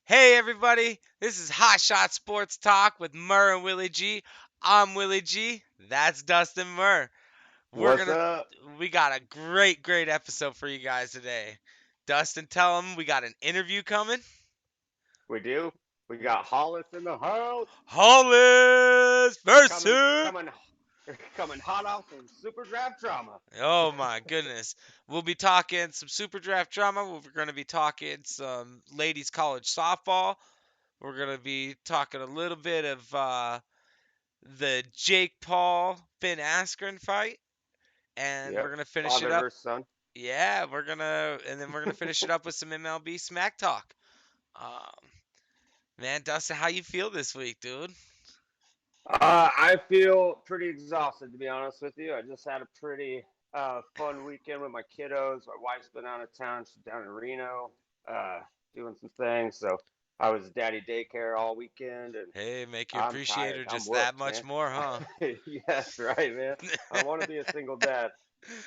Hey everybody, this is Hot Shot Sports Talk with Murr and Willie G. I'm Willie G. That's Dustin Murr. We're What's gonna up? we got a great episode for you guys today. Dustin, tell them we got an interview coming. We do. We got Hollis in the house Hollis coming, versus. coming, coming hot off some super draft drama. Oh my goodness. We'll be talking some super draft drama. We're gonna be talking some ladies college softball. We're gonna be talking a little bit of the Jake Paul Ben Askren fight, and we're Yep. gonna finish it Father up. versus son. Yeah, we're gonna finish it up with some MLB smack talk. Um, man, Dustin, how you feel this week, dude? I feel pretty exhausted to be honest with you. I just had a pretty fun weekend with my kiddos. My wife's been out of town. She's down in Reno, uh, doing some things. So I was daddy daycare all weekend, and Hey, make you I'm appreciate tired. her I'm just that whooped, much man. more, huh? Yes, right, man. I want to be a single dad.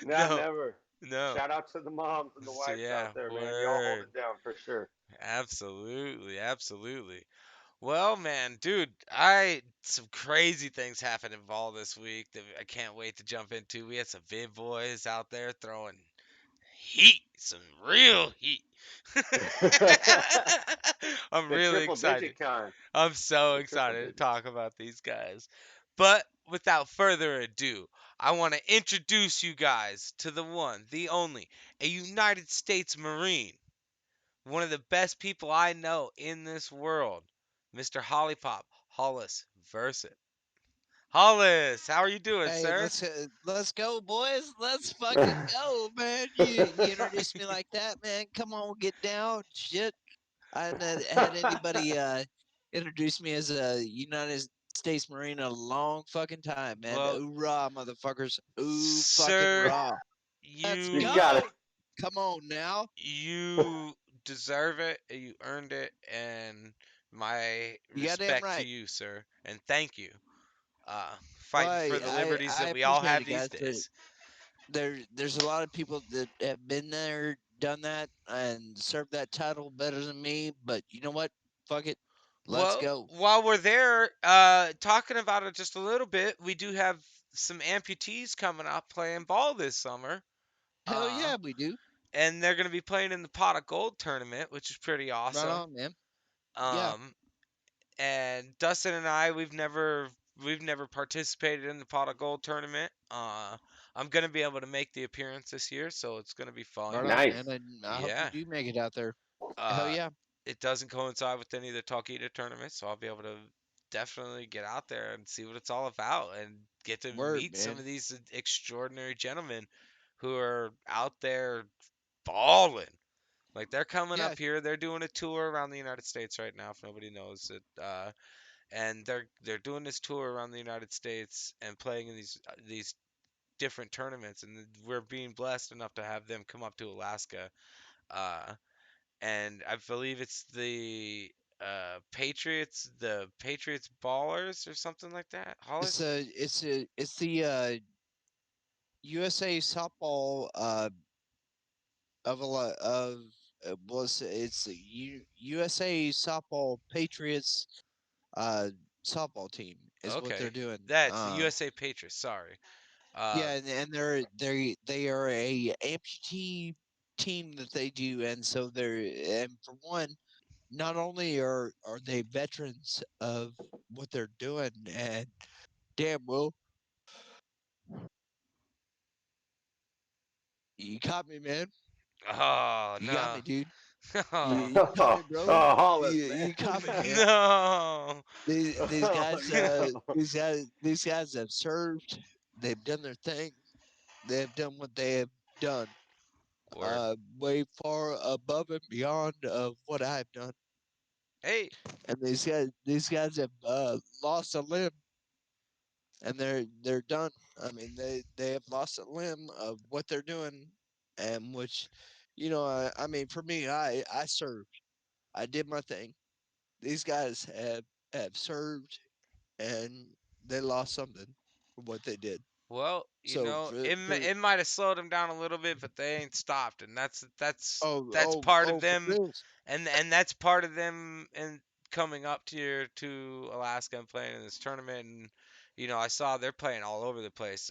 Not No, never. no. Shout out to the moms and the So wives out yeah, there, man. Y'all hold word. it down for sure. Absolutely. Well, man, dude, I some crazy things happened in Vol this week that I can't wait to jump into. We had some big boys out there throwing heat, some real heat. I'm The really triple excited. digit kind. I'm so The triple excited to digit. talk about these guys. But without further ado, I want to introduce you guys to the one, the only, a United States Marine, one of the best people I know in this world, Mr. Hollipop, Hollis Versit. Hollis, how are you doing, Hey, sir? let's go, boys. Let's fucking go, man. You introduced me like that, man. Come on, get down. Shit. I hadn't had anybody introduce me as a United States Marine in a long fucking time, man. Well, Oorah, motherfuckers. Ooh, fucking sir, raw. Let's you You got it. go. Come on now. you deserve it. You earned it, and my You goddamn respect to right. you, sir, and thank you. Fighting Well, for the liberties I that we all appreciate have it, these guys. days. There's a lot of people that have been there, done that, and served that title better than me. But you know what? Fuck it. Let's Well, go. while we're there, talking about it just a little bit, we do have some amputees coming up playing ball this summer. Hell Uh, yeah, we do. and they're going to be playing in the Pot of Gold tournament, which is pretty Right awesome. on, man. Yeah. Um, and Dustin and I, we've never participated in the Pot of Gold tournament. I'm going to be able to make the appearance this year, so it's going to be fun. Right on, Nice. man. And I hope you Yeah. do make it out there. Hell Uh, yeah. it doesn't coincide with any of the Talkeetna tournaments, so I'll be able to definitely get out there and see what it's all about and get to Word, meet some man. of these extraordinary gentlemen who are out there balling. Like they're coming Yeah. up here, they're doing a tour around the United States right now. If nobody knows it, and they're doing this tour around the United States and playing in these different tournaments, and we're being blessed enough to have them come up to Alaska. Uh, and I believe it's the Patriots Ballers or something like that. It's Hollis? a it's the USA softball of a lot of was it's the USA softball Patriots uh softball team is what they're Okay, doing. that's the USA Patriots. Sorry. Yeah, and they are a amputee team that they do, and so and for one, not only are they veterans of what they're doing, and damn, Will, you caught me, man. Oh You got no. me, dude. Oh You caught me, Oh, bro. Hollis, You caught me, man. man. no. These Oh guys, no. these guys have served. They've done their thing. They have done what they have done. Word. Way far above and beyond of what I've done. Hey. And these guys have lost a limb, and they're done. I mean, they have lost a limb of what they're doing, and which, I mean, for me, I served. I did my thing. These guys have served, and they lost something for what they did. Well, So it might have slowed them down a little bit, but they ain't stopped, and that's oh that's oh part of oh for them reals. and that's part of them and coming up to Alaska and playing in this tournament. And I saw they're playing all over the place.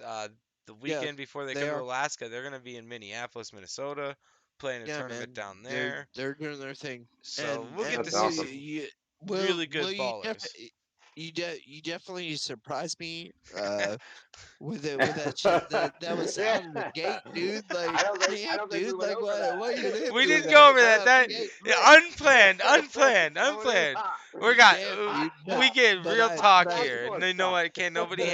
The Yeah, weekend before they they come to are. Alaska, they're gonna be in Minneapolis, Minnesota, playing a Yeah, tournament man. down They're there. they're doing their thing, So we'll get to That's see will awesome. some you will really good you ballers. you definitely surprised me with that shit that was Yeah. out of the gate, dude. Like, I damn, don't think we dude. went Like, over why you that. let him We do didn't go that over right that. out the That gate? unplanned, unplanned, Coming in unplanned. hot. We got Damn, dude. we get But real I talk but here. Going No, soft. but can't nobody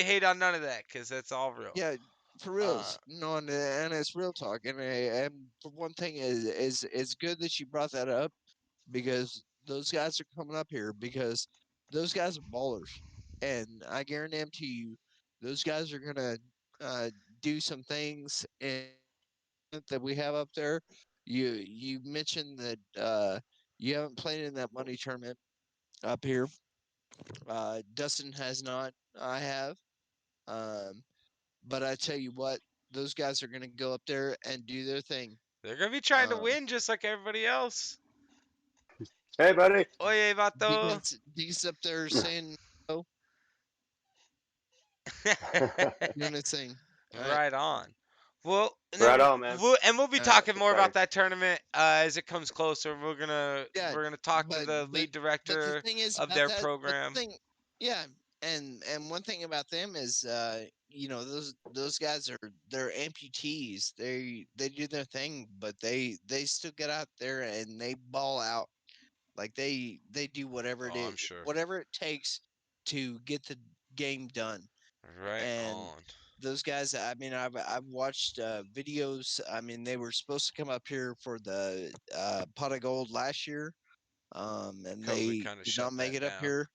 hate on none of that because that's all real. yeah, for Uh, reals. No, and it's real talk. And for one thing, is it's good that you brought that up because those guys are coming up here because those guys are ballers, and I guarantee you, those guys are gonna uh, do some things in that we have up there. You mentioned that you haven't played in that money tournament up here. Dustin has not. I have. Um, but I tell you what, those guys are gonna go up there and do their thing. they're gonna be trying to Um, win just like everybody else. Hey, buddy. Oye, vato. Dean's up there saying, "Oh, doing his thing." All right. Right on. Well, and Right then on, man. we'll be Uh, talking more Exciting. about that tournament as it comes closer. yeah, We're gonna talk to but the but lead but the director thing is of about their that. But the program. thing, yeah, and one thing about them is, those guys they're amputees. They do their thing, but they still get out there and they ball out. Like they do Oh, I'm sure. whatever it takes to get the game done. Right And on. those guys, I mean, I've watched videos. I mean, they were supposed to come up here for the pot of gold last year, and COVID they kind of did shut not make that it up down. here.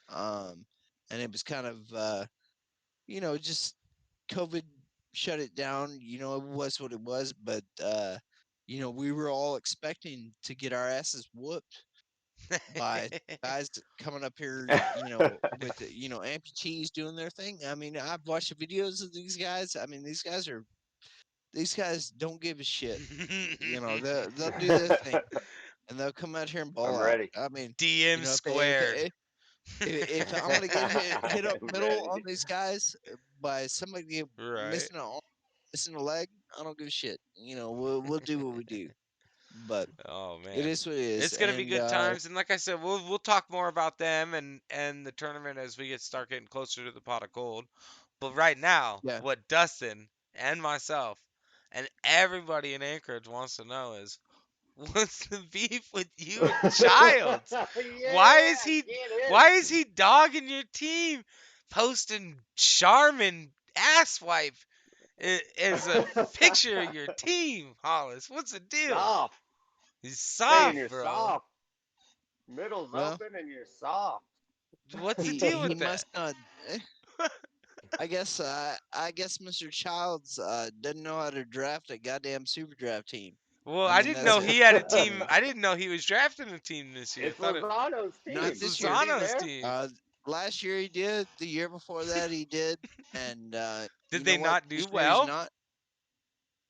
Um, and it was kind of just COVID shut it down. It was what it was. But we were all expecting to get our asses whooped by guys coming up here, with amputees doing their thing. I mean, I've watched the videos of these guys. I mean, these guys don't give a shit. They'll do their thing and they'll come out here and ball I'm out. ready. I mean, DM squared. if I'm gonna get hit up I'm middle on ready. these guys by somebody Right. missing a arm, missing a leg, I don't give a shit. We'll do what we do. But Oh it man. is what it is. It's gonna be And good times, and like I said, we'll talk more about them and the tournament as we start getting closer to the pot of gold. But right now, yeah, what Dustin and myself and everybody in Anchorage wants to know is, what's the beef with you and Childs? Why is Yeah, he get in. why is he dogging your team, posting Charmin asswipe as a picture of your team, Hollis? What's the deal? Soft. He's Saying soft, you're bro. soft. Middle's well, open and you're soft. What's the he deal he with that? must not. eh, I guess Mr. Childs doesn't know how to draft a goddamn super draft team. Well, I I mean, didn't that's know it. he had a I team. mean, I didn't know he was drafting a team this year. I It's thought it Lozano's not team. was this Is year. he Lozano's there? team. Last year he did. The year before that he did. And Did you they know what? not do This year he's well? not.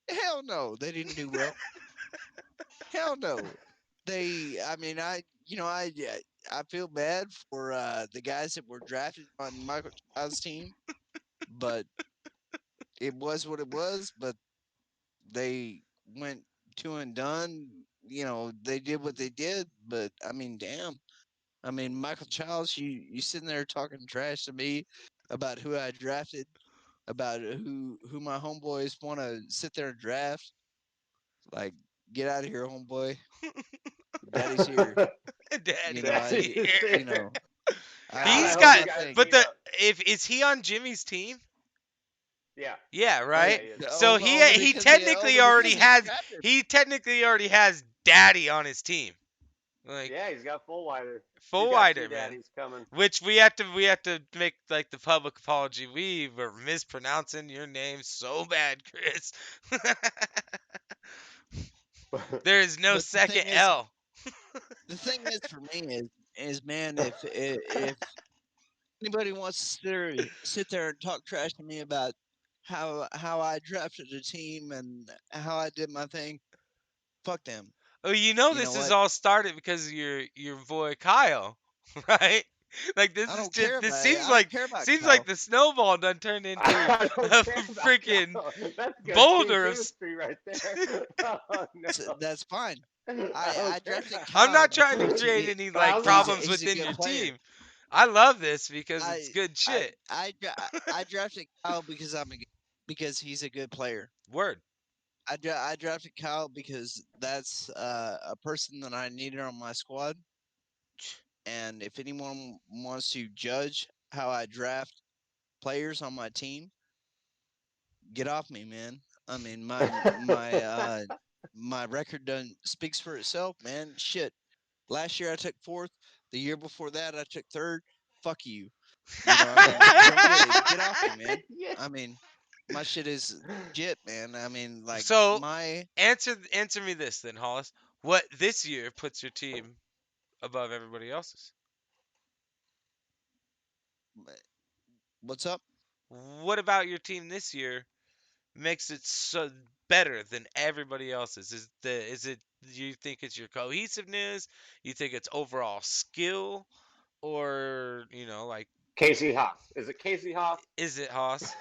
Hell no, they didn't do well. Hell no. I mean, I feel bad for the guys that were drafted on Michael Child's team, but it was what it was. But they went two and done. They did what they did. But I mean, damn. I mean, Michael Childs, you sitting there talking trash to me about who I drafted, about who my homeboys want to sit there and draft. Like, get out of here, homeboy. Daddy's here. You know, Daddy's I, Daddy is here. you here. know, I God, I He's do hope got, you my guys thing. but meet the up. if is he on Jimmy's team? Yeah. Yeah, Oh, I yeah, right. he is. So only because he drafted him. he technically already has Daddy on his team, like Yeah, he's got full wider. He's full got two wider man. daddies coming. Which we have to make like the public apology. We were mispronouncing your name so bad, Chris. There is no But second L. the thing is for me is man, if anybody wants to sit there and talk trash to me about how I drafted a team and how I did my thing, fuck them. Oh, you know You know this is what? all started because of your boy Kyle, right? Like this I is don't just care this about seems I don't like care about seems like Kyle. the snowball done turned into I don't a care about freaking Kyle. That's good team boulder of. chemistry right there. Oh no. That's fine. I I don't care drafted about I'm Kyle not trying to because create any like Kyle's awesome. problems he's a within good your player. team. I love this because it's I good I shit. I drafted Kyle because because he's a good player. Word. I drafted Kyle because that's a person that I needed on my squad. And if anyone wants to judge how I draft players on my team, get off me, man. I mean, my record done speaks for itself, man. Shit. Last year I took fourth. The year before that I took third. Fuck you. You know, I mean, don't get off me, man. Yeah. I mean, my shit is legit, man. I mean, like So my answer me this then, Hollis. What this year puts your team above everybody else's? what's up? What about your team this year makes it so better than everybody else's? Is it you think it's your cohesiveness? You think it's overall skill, or like Casey Haas. Is it Casey Haas? is it Haas?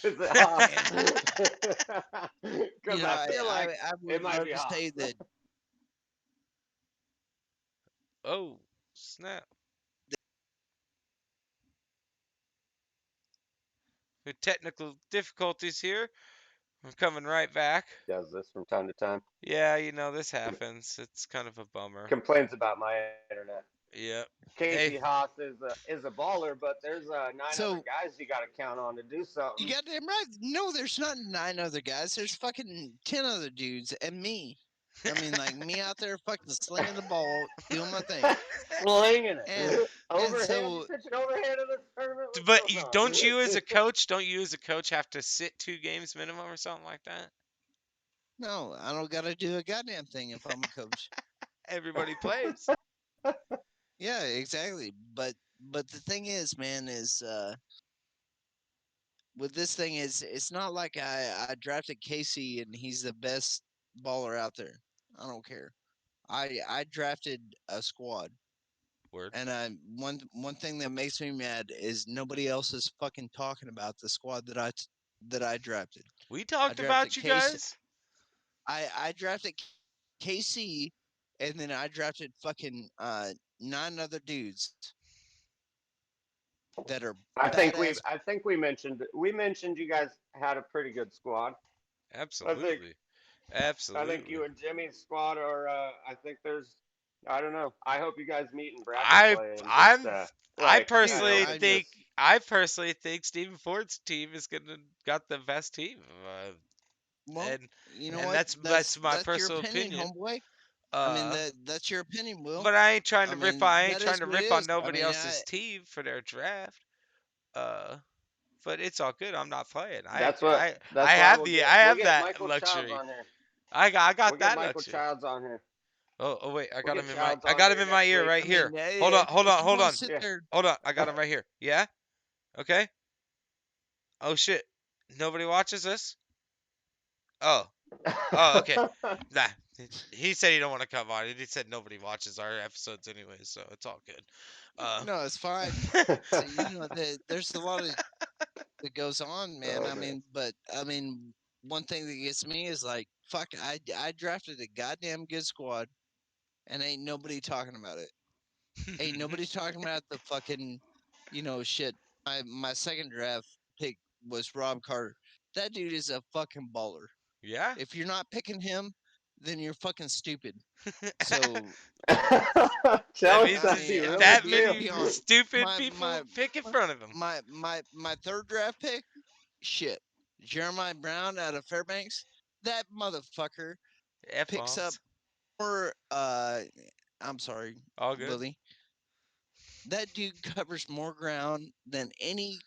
Is it Haas? Man, Because I feel like I it would might love be to Haas. say that Oh snap! With technical difficulties here. I'm coming right back. Does this from time to time. Yeah, this happens. It's kind of a bummer. Complains about my internet. Yep. Hey, Casey Haas is a baller, but there's 9 other so guys you got to count on to do you something. goddamn right. No, there's not 9 other guys. There's fucking 10 other dudes and me. I mean, like me out there fucking slinging the ball, doing my thing. Slinging it. And Overhand, so you pitching overhand in this tournament? What's but going on? don't you as a coach have to sit 2 games minimum or something like that? no, I don't gotta do a goddamn thing if I'm a coach. Everybody plays. Yeah, exactly. But the thing is, man, is with this thing is it's not like I drafted Casey and he's the best baller out there. I don't care. I drafted a squad. Word. And one thing that makes me mad is nobody else is fucking talking about the squad that I drafted. We I talked drafted about you Casey. guys. I drafted KC, and then I drafted fucking 9 other dudes that are I badass. think we mentioned you guys had a pretty good squad. Absolutely. I think you Absolutely. and Jimmy's squad are. I think there's. I don't know. I hope you guys meet in bracket I play and just I'm I like I Dude, know personally we think just. I personally think Stephen Ford's team is gonna got the best team, well, and you know and what? that's my That's your personal opinion, opinion. homeboy. I mean Uh, that's your opinion, Will. but I ain't trying I to rip mean on I ain't that trying is to what it rip on is. I nobody mean else's team for their draft. Uh, but it's all good. I'm not playing. I That's what. I I That's why have the I we'll have get that Michael Childs luxury. on here. I got We'll get that Michael luxury. Childs on here. Oh wait, We'll get Childs I on got him here in my next ear week. right I here. mean, Hold on, hold on, if you hold want on. to sit Yeah. there, Hold on. I got him right here. Yeah? Okay. Oh shit. Nobody watches this? Oh. Oh, okay. Nah. He said he don't want to come on. He said nobody watches our episodes anyway, so it's all good. no, it's fine. So, you know, there's a lot of that goes on, man. Oh I man. mean, but I mean, one thing that gets me is like, fuck, I drafted a goddamn good squad, and ain't nobody talking about it. Ain't nobody talking about the fucking, shit. My second draft pick was Rob Carter. That dude is a fucking baller. Yeah. If you're not picking him, then you're fucking stupid. So That Challenge means I that mean, you it's I really that mean, feel. let's many be honest. stupid My people my pick in front of him. my third draft pick, shit, Jeremiah Brown out of Fairbanks. That motherfucker F picks up bombs. more. I'm sorry, All good. Willie. That dude covers more ground than any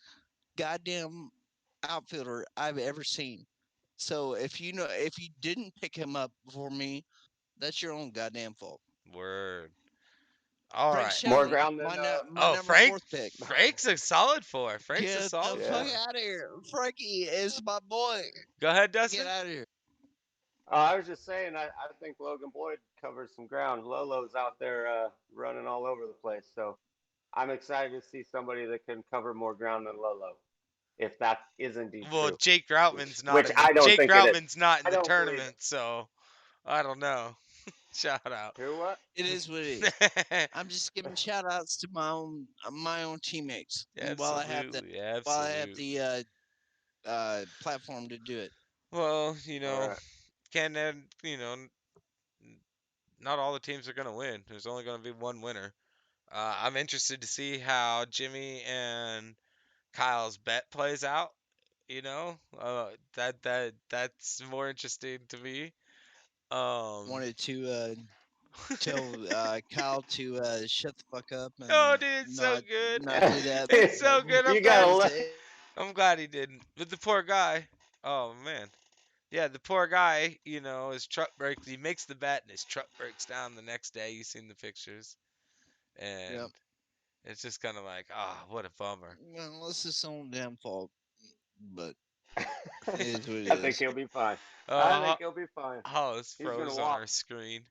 goddamn outfielder I've ever seen. So if you didn't pick him up before me, that's your own goddamn fault. Word. All Frank right. More Shelton, ground than my Oh, number Frank. fourth pick. Frank's a solid four. Frank's a Get the solid fuck yeah. four. out of here. Frankie is my boy. Go ahead, Get Dustin. out of here. I was just saying, I think Logan Boyd covers some ground. Lolo's out there running all over the place. So I'm excited to see somebody that can cover more ground than Lolo, if that is indeed Well, true. Jake Groutman's not Which in the I don't Jake think it is. Groutman's not in I the don't believe it. tournament, so I don't know. Shout out. Who what? It is what it is. I'm just giving shout outs to my own teammates Absolutely, while I have absolutely. the platform to do it. Well, All right. can not all the teams are gonna win. There's only gonna be one winner. I'm interested to see how Jimmy and Kyle's bet plays out. That's more interesting to me. Wanted to tell Kyle to shut the fuck up Oh, and dude, it's so good. not do that, It's so good. You gotta let. I'm glad he didn't. But the poor guy. Oh man. Yeah, the poor guy. His truck breaks. He makes the bet, and his truck breaks down the next day. You've seen the pictures, and Yep. it's just kind of like, what a bummer. Well, it's his own damn fault, but it is what it I think is. he'll be fine. I Uh, think he'll be fine. Hollis He's gonna froze on walk. our screen.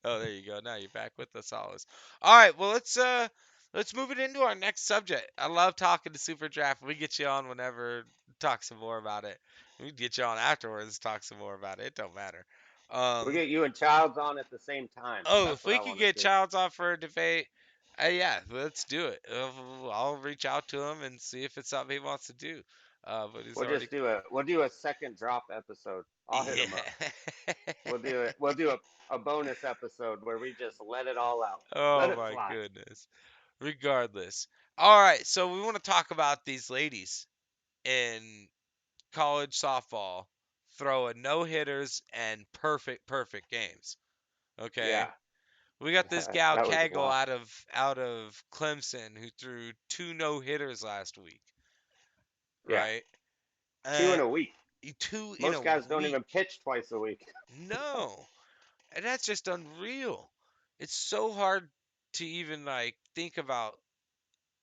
Oh, there you go. Now you're back with us, Hollis. All right, well let's move it into our next subject. I love talking to Super Draft. We get you on whenever, talk some more about it. We can get you on afterwards, talk some more about it. It don't matter. We Um, get you and Childs on at the same time. oh, That's if what we I could want to get see. Childs on for a debate, yeah, let's do it. I'll reach out to him and see if it's something he wants to do. But he's already, We'll do a second drop episode. I'll hit him up. yeah. We'll do a bonus episode where we just let it all out. Let Oh it my fly. goodness. Regardless. All right, so we want to talk about these ladies in college softball throwing no hitters and perfect games. Okay, Yeah. we got this gal That was Kagel wild. out of Clemson who threw two no hitters last week, Yeah. right? Two Uh, in a week. two in a Most guys don't week. even pitch twice a week. No, and that's just unreal. It's so hard to even like think about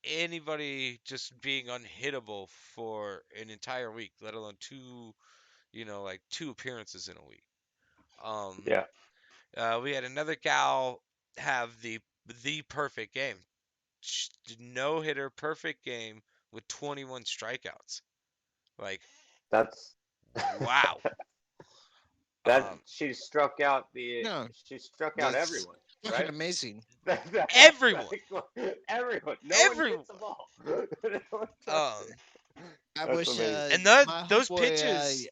anybody just being unhittable for an entire week, let alone like two appearances in a week. Um, Yeah. we had another gal have the perfect game, no hitter, perfect game with 21 strikeouts. Like, That's wow. that Um, No, she struck out that's everyone, fucking right? amazing. That's everyone, everyone. No one everyone. hits the ball. No one touches Um, it. I That's wish amazing. and my those homeboy. pitches,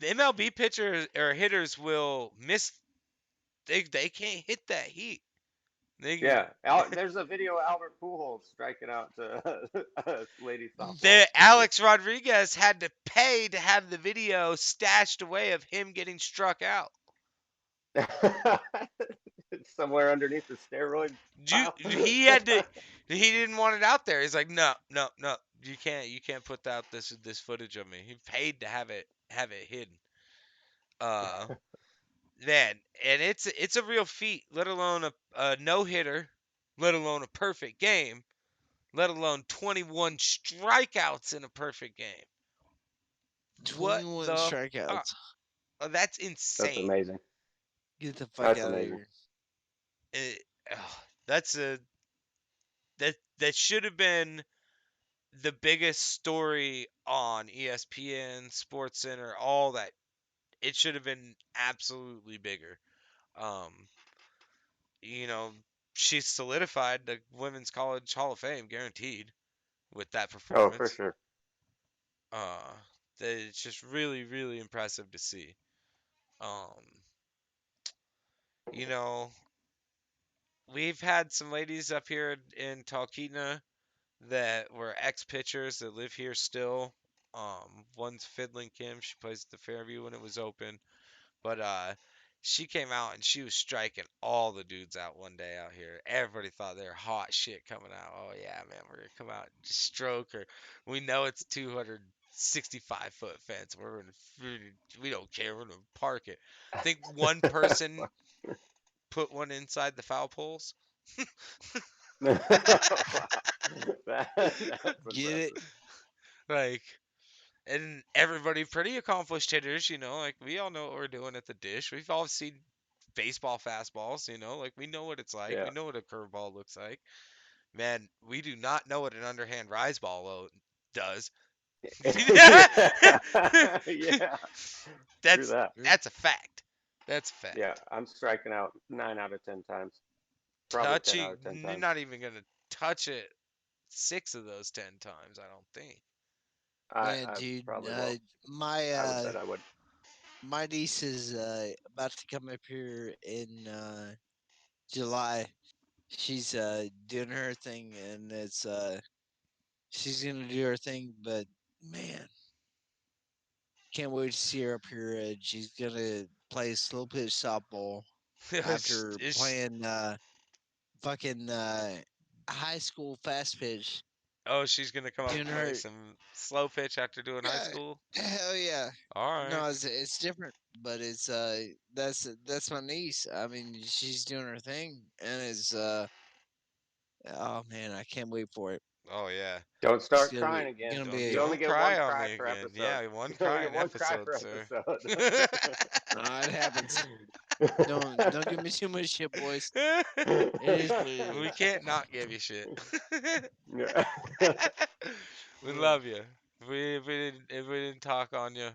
the MLB pitchers or hitters will miss. They can't hit that heat. They Yeah, there's a video of Albert Pujols striking out to a lady softball the pitcher. Alex Rodriguez had to pay to have the video stashed away of him getting struck out. Somewhere underneath the steroid pile. He had to. He didn't want it out there. He's like, no, no, no. You can't put out this footage of me. He paid to have it hidden. Uh, man, and it's a real feat. Let alone a no hitter, let alone a perfect game, let alone 21 strikeouts in a perfect game. What 21 the fuck? strikeouts. That's That's insane. amazing. Get the fuck That's out of amazing. here. That's that should have been the biggest story on ESPN, Sports Center, all that. It should have been absolutely bigger. Um, you know, she's solidified the Women's College Hall of Fame, guaranteed, with that Oh, for performance. sure. Uh, it's just really, really impressive to see. Um, you know, we've had some ladies up here in Talkeetna that were ex pitchers that live here still. One's Fiddling Kim. She plays at the Fairview when it was open. But she came out and she was striking all the dudes out one day out here. Everybody thought they were hot shit coming out. Oh yeah, man, we're gonna come out and just stroke her. We know it's 265-foot fence. We don't care. We're gonna park it. I think one person put one inside the foul poles. Wow. That's Get it? impressive. Like, and everybody pretty accomplished hitters, like we all know what we're doing at the dish. We've all seen baseball fastballs, like we know what it's like. Yeah. We know what a curveball looks like. Man, we do not know what an underhand rise ball does. Yeah. True that's that. that's a fact. That's a fact. Yeah, I'm striking out 9 out of 10 times. Probably 10 out Touching, of 10 you're times. not even gonna touch it 6 of those 10 times. I don't think. Man, I dude, probably will. my I would bet I would. my niece is about to come up here in July. She's doing her thing, and it's she's gonna do her thing. But man, can't wait to see her up here. She's gonna play slow pitch softball after It's- playing fucking high school fast pitch. oh, she's gonna come up Doing and play her, some slow pitch after doing high yeah, school. hell yeah. All right. No, it's different, but it's that's my niece. I mean, she's doing her thing, and it's oh man, I can't wait for it. Oh yeah. Don't It's start crying again. gonna Don't be. You only don't get one cry on cry me per again. episode. Yeah, one You only cry get an one cry episode, per sir. episode. It happens. Don't give me too much shit, boys. It is what it We is. can't not give you shit. Yeah. We love you. If we didn't talk on you,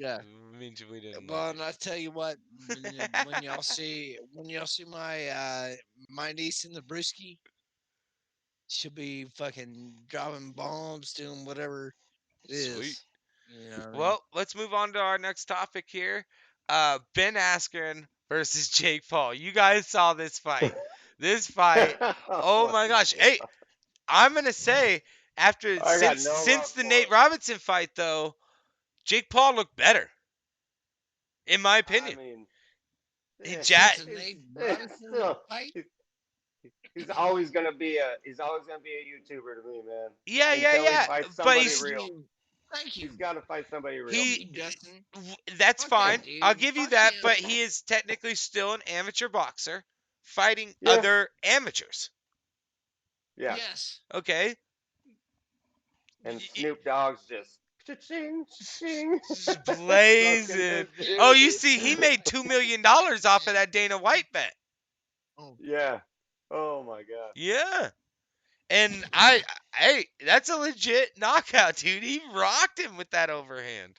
Yeah. it means we didn't love Well, you. and I tell you what, when y'all see my niece in the brewski, she'll be fucking dropping bombs, doing whatever it Sweet. is. You know what I mean? Well, let's move on to our next topic here. Ben Askren versus Jake Paul. You guys saw this fight. This fight. Oh my gosh. Hey, I'm gonna say after I got since no since love the for Nate him. Robinson fight though, Jake Paul looked better, in my I opinion. mean, He eh, Since jat. the it's, Nate it's Robinson still, fight, he's always gonna be a YouTuber to me, man. Yeah, yeah, Until he yeah. fights But somebody he's thank real. you, thank you, He's got to fight somebody real. fuck he. you, Justin. That's Fuck that fine. I'll dude. give you Fuck that. him. But he is technically still an amateur boxer fighting Yeah, other amateurs. yeah. Yes. Okay. And Y- Snoop Dogg's just cha-ching, cha-ching, Just sucking blazing. his dick. Oh, you see, he made $2 million off of that Dana White bet. Oh, Yeah. Oh my god. Yeah. And hey, that's a legit knockout, dude. He rocked him with that overhand.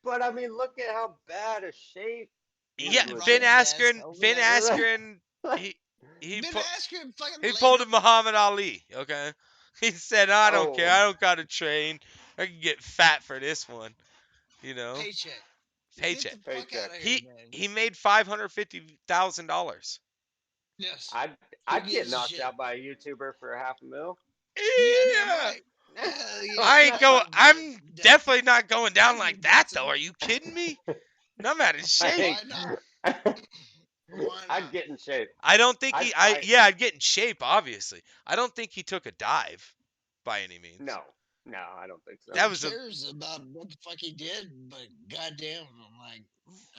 But I mean, look at how bad a shape Yeah, he was Finn Ryan in. Bass Askren, over Finn there. Askren, he he Ben pu- Askren fucking he laid pulled a him. Muhammad Ali. Okay, he said, "I don't care. Oh, I don't gotta train. I can get fat for this one." You know, Paycheck. Get paycheck. the fuck out paycheck. of here, He man. he made $550,000. Yes. I'd Who I'd get gives a knocked shit? out by a YouTuber for $500,000. Yeah, damn Yeah. right. Hell yeah. I ain't going. I'm That- definitely not going down Thank you, like that Justin. though. Are you kidding me? And I'm out of I shape. Why not? ain't- Why I'd not? get in shape. I don't think I'd I fight. yeah, I'd get in shape obviously. I don't think he took a dive by any means. No, I don't think so. That Who was a cares about what the fuck he did? But goddamn, I'm like,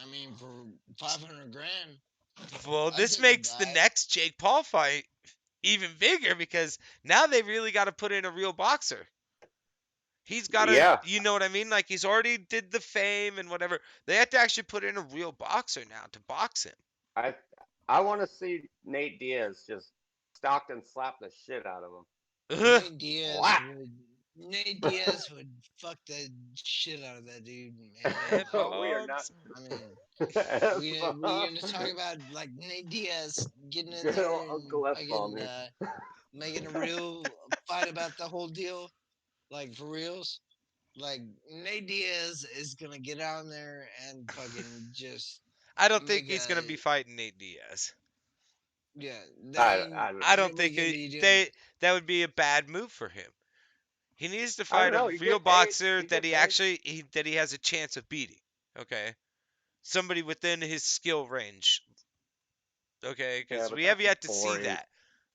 I mean, for 500 grand, well, I'd this take a makes the dive. next Jake Paul fight even bigger because now they really got to put in a real boxer. He's got to, Yeah, you know what I mean? Like he's already did the fame and whatever. They have to actually put in a real boxer now to box him. I I want to see Nate Diaz just stalk and slap the shit out of him. Nate Diaz Slap. would. Nate Diaz would fuck the shit out of that dude, man. We are not. Headlocks. I mean, F we gonna talk about like Nate Diaz getting in Good there old and Uncle F bomb fucking here. making a real fight about the whole deal, like for reals. Like Nate Diaz is gonna get on there and fucking just I don't think make he's gonna a be fighting Nate Diaz. yeah. I, I, I Then don't what think you gonna be doing? that would be a bad move for him. He needs to I don't fight a know. You real get paid. boxer You that get he paid. actually that he has a chance of beating. Okay, somebody within his skill range. Okay, Yeah, because but we have that's yet to see boring. that.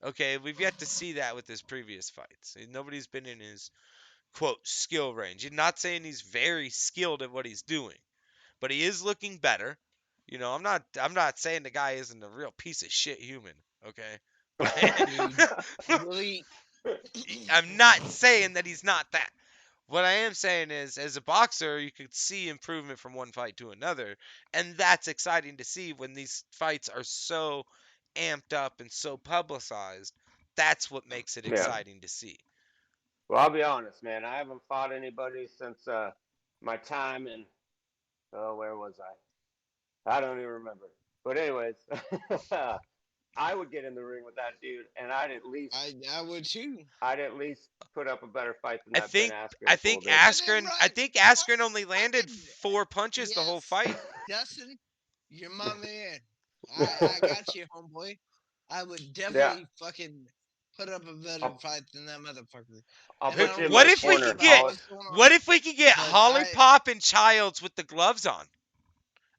Okay, we've yet to see that with his previous fights. Nobody's been in his quote skill range. You're not saying he's very skilled at what he's doing, but he is looking better. I'm not saying the guy isn't a real piece of shit human. Okay, Dude, but really, I'm not saying that he's not that. What I am saying is, as a boxer, you could see improvement from one fight to another, and that's exciting to see when these fights are so amped up and so publicized. That's what makes it Yeah. exciting to see. Well, I'll be honest, man. I haven't fought anybody since my time in, oh, where was I? I don't even remember. But anyways, I would get in the ring with that dude, and I would too. I'd at least put up a better fight than I that Ben think I Askren fool think did. You're damn Askren I right. think Askren only landed Fucking 4 punches the whole yes, fight. Dustin, you're my man. I got you, homeboy. I would Yeah, definitely fucking put up a better I'll, fight than that motherfucker. I'll And I put you don't in give What my a if we shit could corner, about get Hollis. what's going what on. if we could get But Holly Pop and Childs with the gloves on?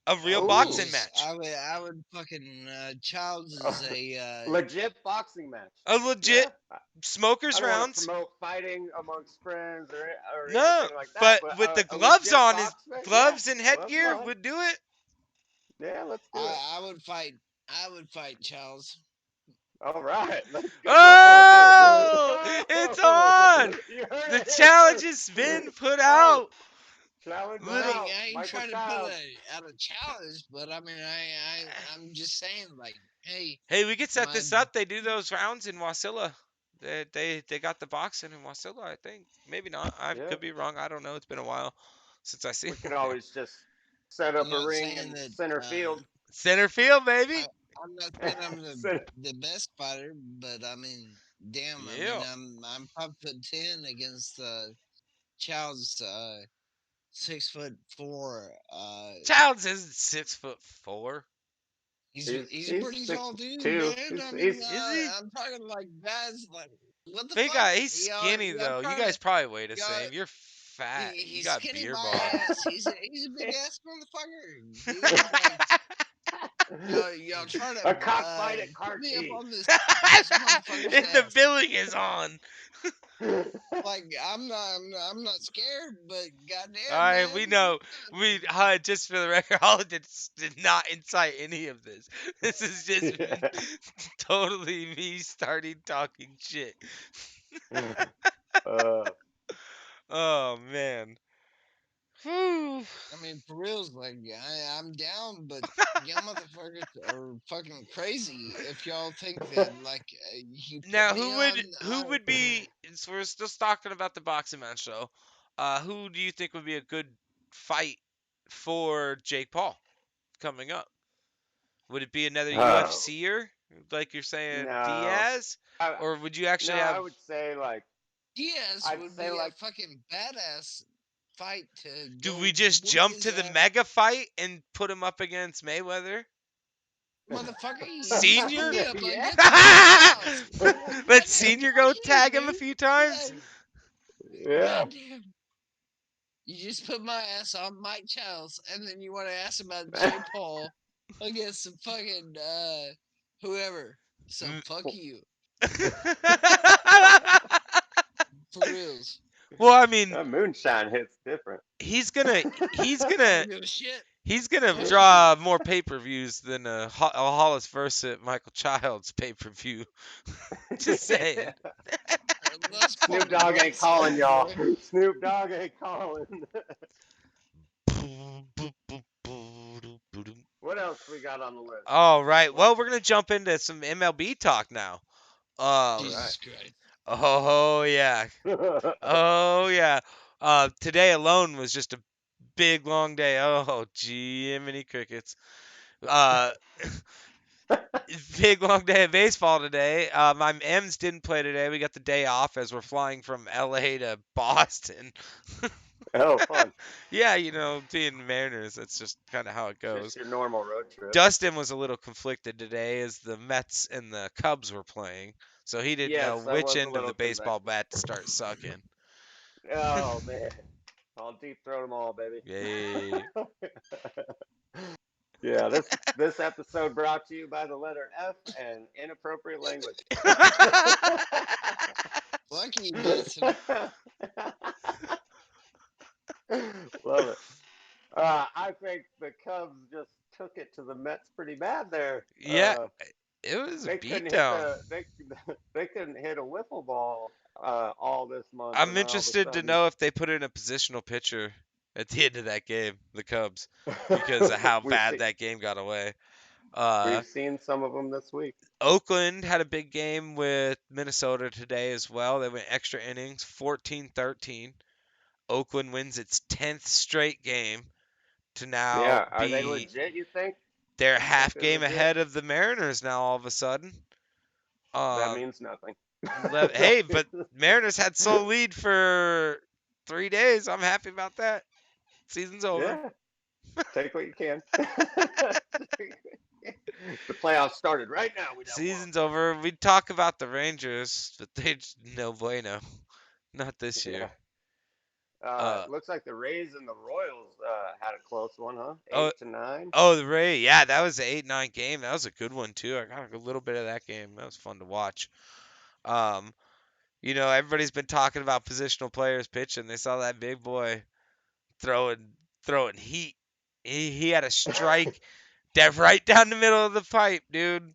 A real oh Ooh, boxing please, match. I would fucking Childs a is a legit boxing match. A Yeah, legit smokers I don't want to rounds. promote fighting amongst friends or No, anything like that, but but with the a gloves legit on, his boxer, yeah, gloves and gloves headgear on. would do it. Yeah, let's do it. I would fight Childs. All right, let's go. Oh, it's Oh, on. you heard The it here challenge first. has been put Oh, out. challenge Little. I out, ain't Michael trying to put Childs. out a challenge, but I mean, I'm just saying, like, hey, Hey, we could set my this up. They do those rounds in Wasilla. They got the boxing in Wasilla, I think. Maybe not. I Yeah, could be wrong. I don't know. It's been a while since I seen we can one there. always just set I'm up a not ring saying in that center field. Center field, I, baby. I'm not saying I'm Center- the best fighter, but I mean, damn, I mean, Yeah. I'm 5'10" against Child's 6'4". Childs isn't 6'4". He's a he's pretty six tall dude, two. man. I mean, He's Is he? I'm talking like guys like what the Big fuck? guy. He's skinny Y'all though. You trying to guys probably weigh the y'all same. You're fat. You he's got skinny beer my bong. ass. He's a big ass motherfucker, dude. Like y'all trying to a cockfight at put me up Cartier. on this motherfucker's If the ass. billing is on. Like I'm not scared, but All goddamn, right, we man. know. We just for the record, Holland did not incite any of this. This is just totally me starting talking shit. uh, Oh man. Whew. I mean, for reals, like I'm down, but y'all motherfuckers are fucking crazy if y'all think that like you put Now, me who would be? So we're still talking about the boxing match, though. Who do you think would be a good fight for Jake Paul coming up? Would it be another oh UFCer, like you're saying no, Diaz, I, or would you actually no, I have? would say like Diaz I'd would say be a like fucking badass fight to Do go we just whoop jump his to the ass, mega fight and put him up against Mayweather motherfucker. You just put Senior? me up yeah. against Mike Childs. Let Goddamn, Senior fuck go you, tag him a dude. few times. Yeah. Goddamn. You just put my ass on Mike Childs, and then you want to ask about Jay Paul against some fucking whoever. So fuck you, for reals. Well, I mean, That moonshine hits different. he's gonna he's I gonna don't give a shit. he's gonna Fuck draw you. more pay-per-views than a Hollis versus Michael Childs pay-per-view. Just saying. Let's pull Snoop the Dogg ain't brakes here, calling y'all. boy. Snoop Dogg ain't calling. What else we got on the list? All right. What? Well, we're gonna jump into some MLB talk now. All right. Jesus Christ. Oh yeah. Oh yeah. Today alone was just a big long day. Oh, Jiminy crickets. Uh, big long day of baseball today. My M's didn't play today. We got the day off as we're flying from LA to Boston. Oh, fun. Yeah, being Mariners, that's just kind of how it Just goes. your normal road trip. Dustin was a little conflicted today as the Mets and the Cubs were playing, so he didn't know Yes, I which was a end of the little baseball convicted. bat to start sucking. Oh man, I'll deep throat them all, baby. Yay. Yeah, this episode brought to you by the letter F and inappropriate language. Lucky Dustin. Love it. I think the Cubs just took it to the Mets pretty bad there. Yeah, it was a They couldn't hit beatdown. they couldn't hit a wiffle ball all this month, I'm and then all of a interested to sudden, know if they put in a positional pitcher at the end of that game, the Cubs, because of how we've bad seen that game got away. Uh, we've seen some of them this week. Oakland had a big game with Minnesota today as well. They went extra innings, 14-13. Oakland wins its 10th straight game to now Yeah, are they be legit? You think? they're a You think half they're game legit? ahead of the Mariners now all of a sudden. That Um, means nothing. hey, but Mariners had sole lead for 3 days. I'm happy about that. Season's over. Yeah, take what you can. The playoffs started right now. We got one. Season's over. We talk about the Rangers, but they just no bueno. Not this Yeah. year. Uh Looks like the Rays and the Royals had a close one, huh? oh 8-9. oh the Ray. Yeah, that was an 8-9 game. That was a good one too. I got a little bit of that game. That was fun to watch. Um, everybody's been talking about positional players pitching. They saw that big boy throwing throwing heat. He had a strike that right down the middle of the pipe, dude,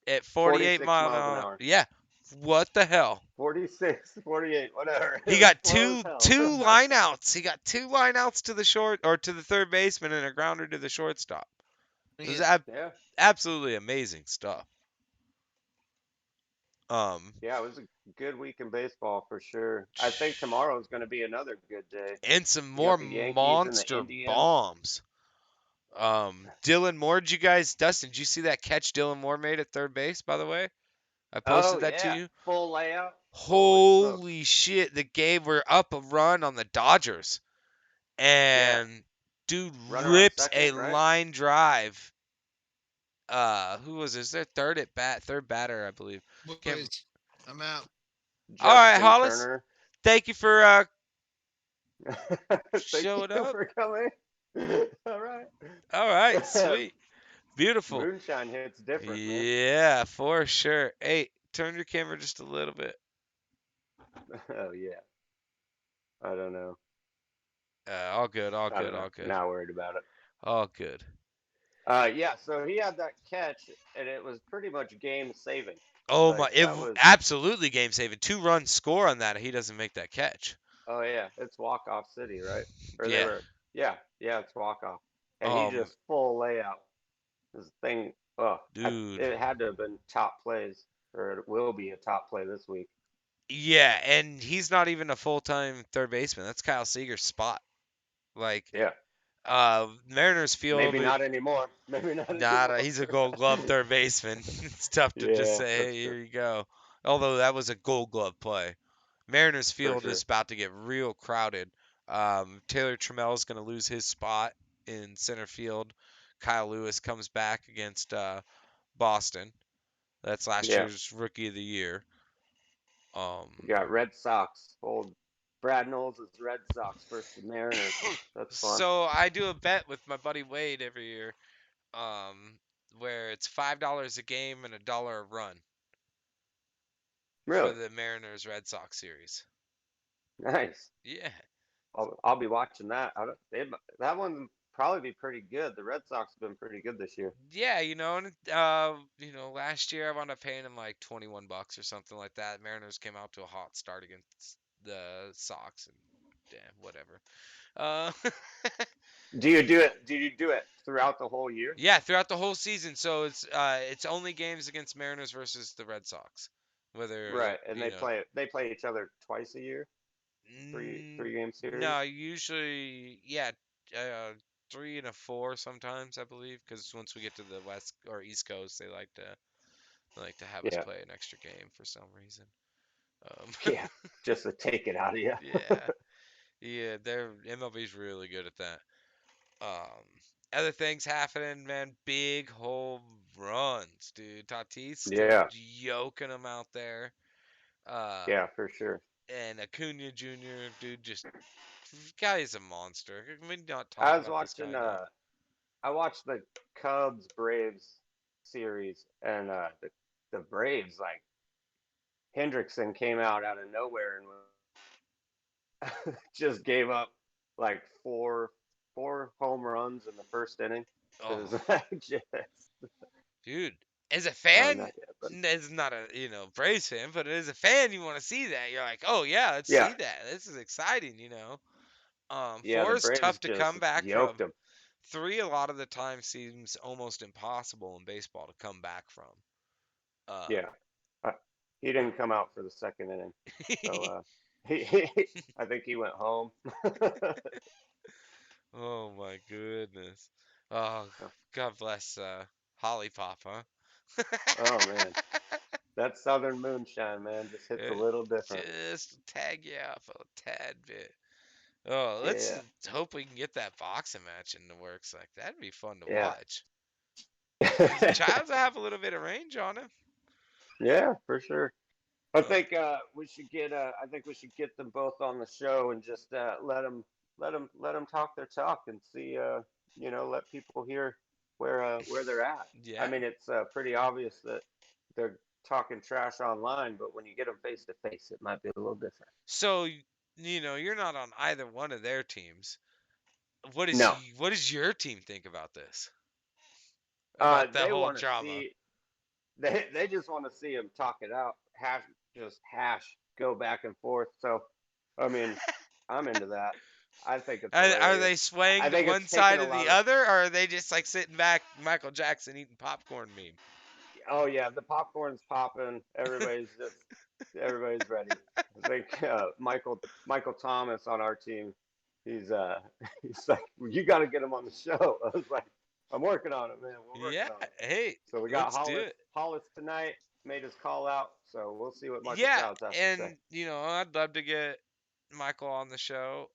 at 48 46 mile an miles an hour. hour. Yeah. What the hell? 46, 48, whatever. He It was got slow as two hell. two lineouts. He got two lineouts to the short or to the third baseman and a grounder to the shortstop. It was Yeah. absolutely amazing stuff. Um, Yeah, it was a good week in baseball for sure. I think tomorrow's going to be another good day. and some You more got the Yankees and the monster Indians. bombs. Dylan Moore, Dustin, did you see that catch Dylan Moore made at third base, by the way? I Oh posted that to yeah, you. full layout. Holy smokes. Holy shit, the game we're up a run on the Dodgers. Yeah, And dude runner on rips second, a right? line drive. Who was this? Their third batter, I believe. Can't... Boys, I'm out. All right, Justin Hollis. Turner. Thank you for Thank showing you up. for coming. All right. All right, sweet, beautiful. Moonshine hits different, man. Yeah, for sure. Hey, turn your camera just a little bit. Oh yeah. I don't know. All good, all I don't good, know. all good, Not worried about it. all good. Yeah. So he had that catch, and it was pretty much game saving. Oh my! Like that was. Absolutely game saving. 2 run score on that. He doesn't make that catch. Oh yeah, it's walk off city, right? Or they Yeah. were. Yeah, yeah, it's walk off, and he Um, just full layout. This thing. Oh, dude. it had to have been top plays, or it will be a top play this week. Yeah, and he's not even a full-time third baseman. That's Kyle Seager's spot. Like, Yeah. Mariners field. Maybe not anymore. Maybe not Nah, anymore. he's a Gold Glove third baseman. It's tough to just Yeah, say, that's hey, true. here you go. Although that was a Gold Glove play. Mariners For field sure. is about to get real crowded. Taylor Trammell is going to lose his spot in center field. Kyle Lewis comes back against Boston. That's last Yeah. year's Rookie of the Year. You got Red Sox. Old Brad Knowles is Red Sox versus the Mariners. That's fun. So I do a bet with my buddy Wade every year, where it's $5 a game and $1 a run for Really the Mariners Red Sox series. nice. Yeah, I'll be watching that. That one probably be pretty good. The Red Sox have been pretty good this year. yeah, and last year I wound up paying him like $21 or something like that. Mariners came out to a hot start against the Sox, and damn, whatever. Uh, Do you do it? Do you do it throughout the whole year? yeah, throughout the whole season. So it's only games against Mariners versus the Red Sox. Whether Right, and they play each other twice a year, three game series. no, usually yeah, uh, 3 and a 4 sometimes I believe, because once we get to the West or East Coast, they like to have us Yeah, play an extra game for some reason. yeah, just to take it out of you. Yeah, yeah, MLB's really good at that. Other things happening, man. Big home runs, dude. Tatis still Yeah, yoking them out there. Uh, yeah, for sure. and Acuna Jr., dude, just guy is a monster. Can we not talk I was about this guy watching. enough? I watched the Cubs Braves series, and the Braves like Hendrickson came out of nowhere and just gave up like four home runs in the first inning. It Oh, was like just dude, as a oh fan, not happen. It's not a Braves fan, but as a fan, you want to see that. You're like, oh yeah, let's Yeah, see that. This is exciting. yeah. The Four is Braves tough to just come back yoked from. him. Three, a lot of the time, seems almost impossible in baseball to come back from. Yeah, uh, he didn't come out for the second inning, so he I think he went home. Oh my goodness. Oh, God bless Holly Pop, huh? Oh man, that Southern moonshine, man, just hits a It little different. just tag you off a tad bit. Oh, let's Yeah, hope we can get that boxing match in the works. Like that'd be fun to yeah, watch. Cause Childs will have a little bit of range on him. yeah, for sure. I Uh, think we should get. I think we should get them both on the show and just let them talk their talk and see. Let people hear where they're at. I yeah. mean, it's pretty obvious that they're talking trash online, but when you get them face to face, it might be a little different. So you're not on either one of their teams. No, What does your team think about this? About the they whole want to drama? see. They just want to see him talk it out, hash, go back and forth. So, I mean, I'm into that. I think it's Are hilarious. they I swaying to think it's one taken side a or the lot of. other, or are they just like sitting back, Michael Jackson eating popcorn meme? Oh yeah, the popcorn's popping. Everybody's ready. I think Michael Thomas on our team. He's he's like, well, you got to get him on the show. I was like, I'm working on it, man. We're Yeah, working on it. hey, So we got let's do it. Hollis tonight. Made his call out. So we'll see what Michael Yeah, Childs has to say. and I'd love to get Michael on the show.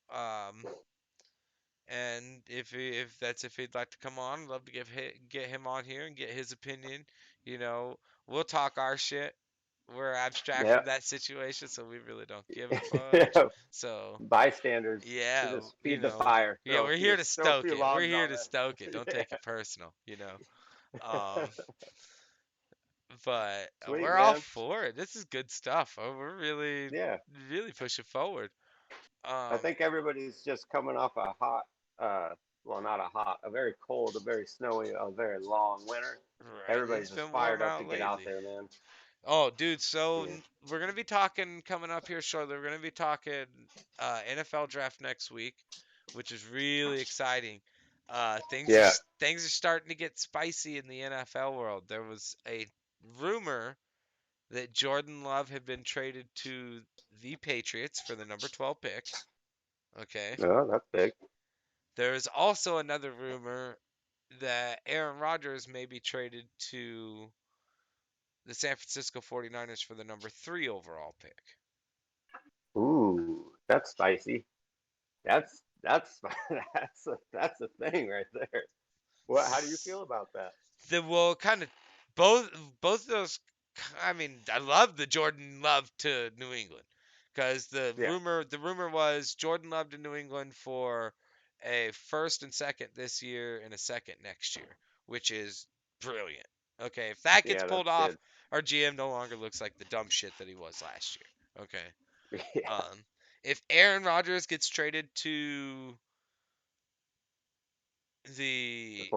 And if he'd like to come on, I'd love to get him on here and get his opinion. You know, we'll talk our shit. We're abstract Yeah. from that situation, so we really don't give a fudge. Yeah. So Bystanders. We yeah, just feed the fire. yeah, we're here to Throw a stoke few it. We're logs here on to stoke it. it. Don't take it personal. Um, but Sweet we're all man. for it. This is good stuff. We're really, Yeah. really pushing forward. I Um, think everybody's just coming off a hot, uh, well, not a hot, a very cold, a very snowy, a very long winter. right, Everybody's it's just been warm fired up to out get out lately. there, man. Oh, dude, so Yeah. we're gonna be talking coming up here shortly. We're gonna be talking NFL draft next week, which is really exciting. Yeah. Things are starting to get spicy in the NFL world. There was a rumor that Jordan Love had been traded to the Patriots for the number 12 pick. Okay. No, that's big. There is also another rumor that Aaron Rodgers may be traded to the San Francisco 49ers for the number 3 overall pick. Ooh, that's spicy. That's that's a thing right there. What? How do you feel about that? Well, kind of both both of those. I mean, I love the Jordan Love to New England because Yeah. the rumor was Jordan Love to New England for a first and second this year and a second next year, which is brilliant. Okay, if that gets Yeah, pulled that's off, good. our GM no longer looks like the dumb shit that he was last year. Okay. Yeah. Um, if Aaron Rodgers gets traded to The the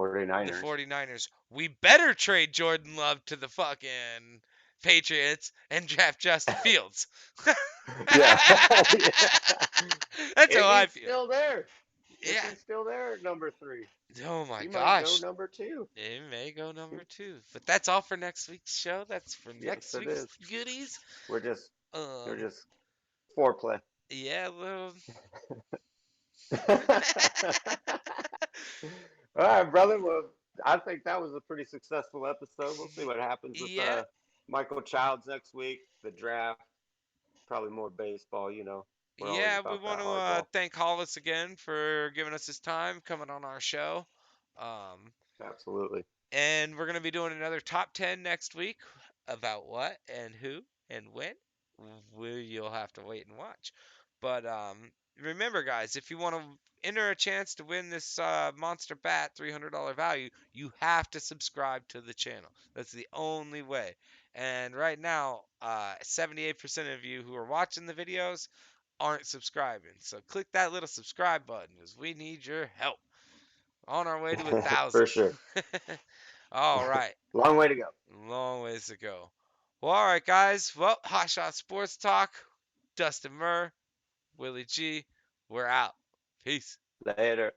the 49ers. 49ers, we better trade Jordan Love to the fucking Patriots and draft Justin Fields. Yeah. Yeah. That's how If I he's feel. still there. If Yeah. he's still there at number 3. Oh my He might go gosh. number 2. It may go number 2. But that's all for next week's show. That's for Yes, next it week's is. goodies. We're just we're Um just foreplay. yeah, well All right, brother. Well, I think that was a pretty successful episode. We'll see what happens with yeah. Michael Childs next week. The draft, probably more baseball. We're always Yeah, we about want that to hardball. thank Hollis again for giving us his time coming on our show. Um, Absolutely. and we're going to be doing another top 10 next week about what and who and when. You'll have to wait and watch. But remember, guys, if you want to enter a chance to win this Monster Bat $300 value, you have to subscribe to the channel. That's the only way. And right now, 78% of you who are watching the videos aren't subscribing. So click that little subscribe button because we need your help. On our way to 1,000. For sure. All right. Long way to go. Long ways to go. Well, all right, guys. Well, Hot Shot Sports Talk. Dustin Murr, Willie G. We're out. Peace. Later.